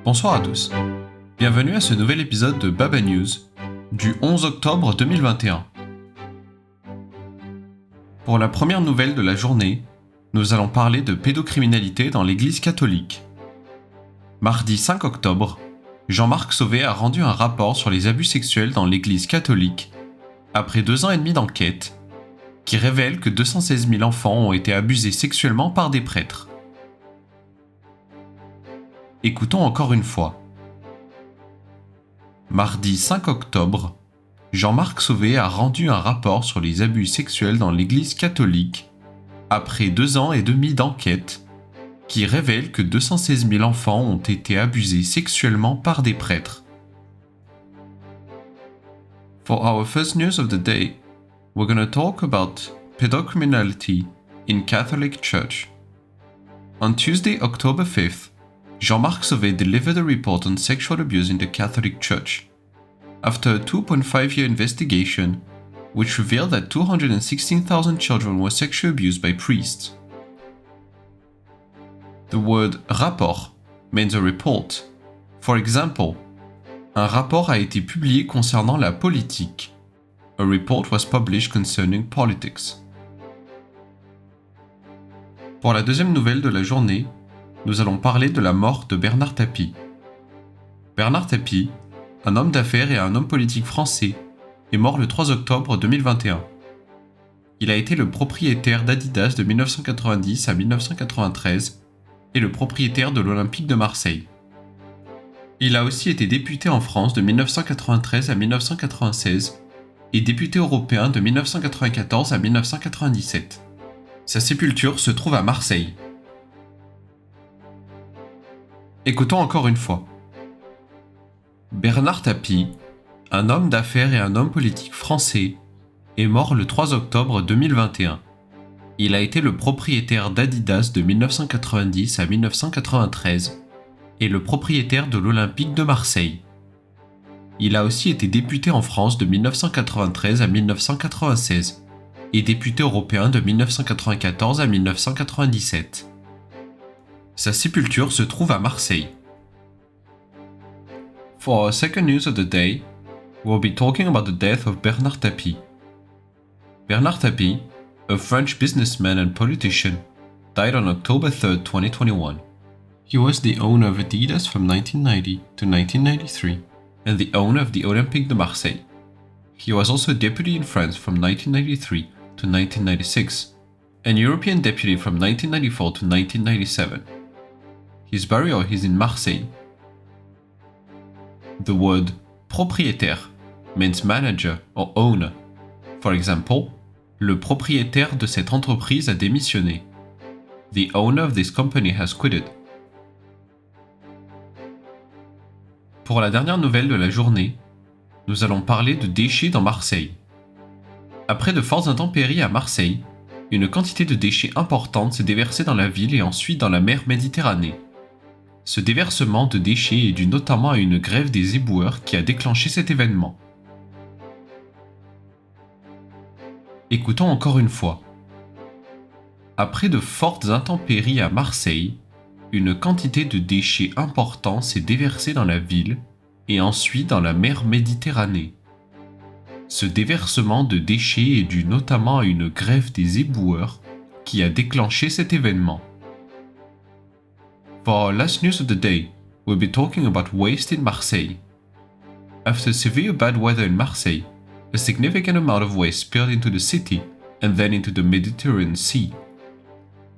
Bonsoir à tous. Bienvenue à ce nouvel épisode de Baba News du 11 octobre 2021. Pour la première nouvelle de la journée, nous allons parler de pédocriminalité dans l'Église catholique. Mardi 5 octobre, Jean-Marc Sauvé a rendu un rapport sur les abus sexuels dans l'Église catholique après 2 ans et demi d'enquête qui révèle que 216 000 enfants ont été abusés sexuellement par des prêtres. Écoutons encore une fois. Mardi 5 octobre, Jean-Marc Sauvé a rendu un rapport sur les abus sexuels dans l'Église catholique après 2 ans et demi d'enquête qui révèle que 216 000 enfants ont été abusés sexuellement par des prêtres. For our first news of the day, we're going to talk about pedocriminality in Catholic Church. On Tuesday, October 5th, Jean-Marc Sauvé delivered a report on sexual abuse in the Catholic Church, after a 2.5-year investigation which revealed that 216,000 children were sexually abused by priests. The word rapport means a report. For example, un rapport a été publié concernant la politique. A report was published concerning politics. Pour la deuxième nouvelle de la journée, nous allons parler de la mort de Bernard Tapie. Bernard Tapie, un homme d'affaires et un homme politique français, est mort le 3 octobre 2021. Il a été le propriétaire d'Adidas de 1990 à 1993 et le propriétaire de l'Olympique de Marseille. Il a aussi été député en France de 1993 à 1996 et député européen de 1994 à 1997. Sa sépulture se trouve à Marseille. Écoutons encore une fois. Bernard Tapie, un homme d'affaires et un homme politique français, est mort le 3 octobre 2021. Il a été le propriétaire d'Adidas de 1990 à 1993 et le propriétaire de l'Olympique de Marseille. Il a aussi été député en France de 1993 à 1996 et député européen de 1994 à 1997. Sa sépulture se trouve à Marseille. For our second news of the day, we'll be talking about the death of Bernard Tapie. Bernard Tapie, a French businessman and politician, died on October 3, 2021. He was the owner of Adidas from 1990 to 1993 and the owner of the Olympique de Marseille. He was also deputy in France from 1993 to 1996 and European deputy from 1994 to 1997. His burial is in Marseille. The word propriétaire means manager or owner. For example, le propriétaire de cette entreprise a démissionné. The owner of this company has quitted. Pour la dernière nouvelle de la journée, nous allons parler de déchets dans Marseille. Après de fortes intempéries à Marseille, une quantité de déchets importante s'est déversée dans la ville et ensuite dans la mer Méditerranée. Ce déversement de déchets est dû notamment à une grève des éboueurs qui a déclenché cet événement. Écoutons encore une fois. Après de fortes intempéries à Marseille, une quantité de déchets importants s'est déversée dans la ville et ensuite dans la mer Méditerranée. Ce déversement de déchets est dû notamment à une grève des éboueurs qui a déclenché cet événement. For our last news of the day, we'll be talking about waste in Marseille. After severe bad weather in Marseille, a significant amount of waste spilled into the city and then into the Mediterranean Sea.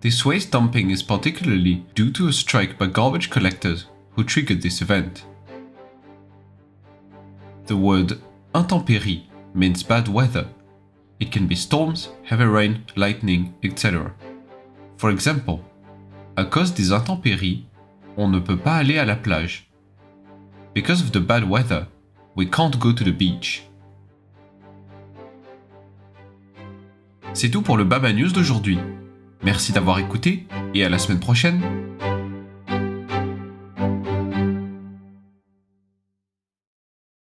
This waste dumping is particularly due to a strike by garbage collectors who triggered this event. The word intempérie means bad weather. It can be storms, heavy rain, lightning, etc. For example, à cause des intempéries, on ne peut pas aller à la plage. Because of the bad weather, we can't go to the beach. C'est tout pour le Baba News d'aujourd'hui. Merci d'avoir écouté et à la semaine prochaine.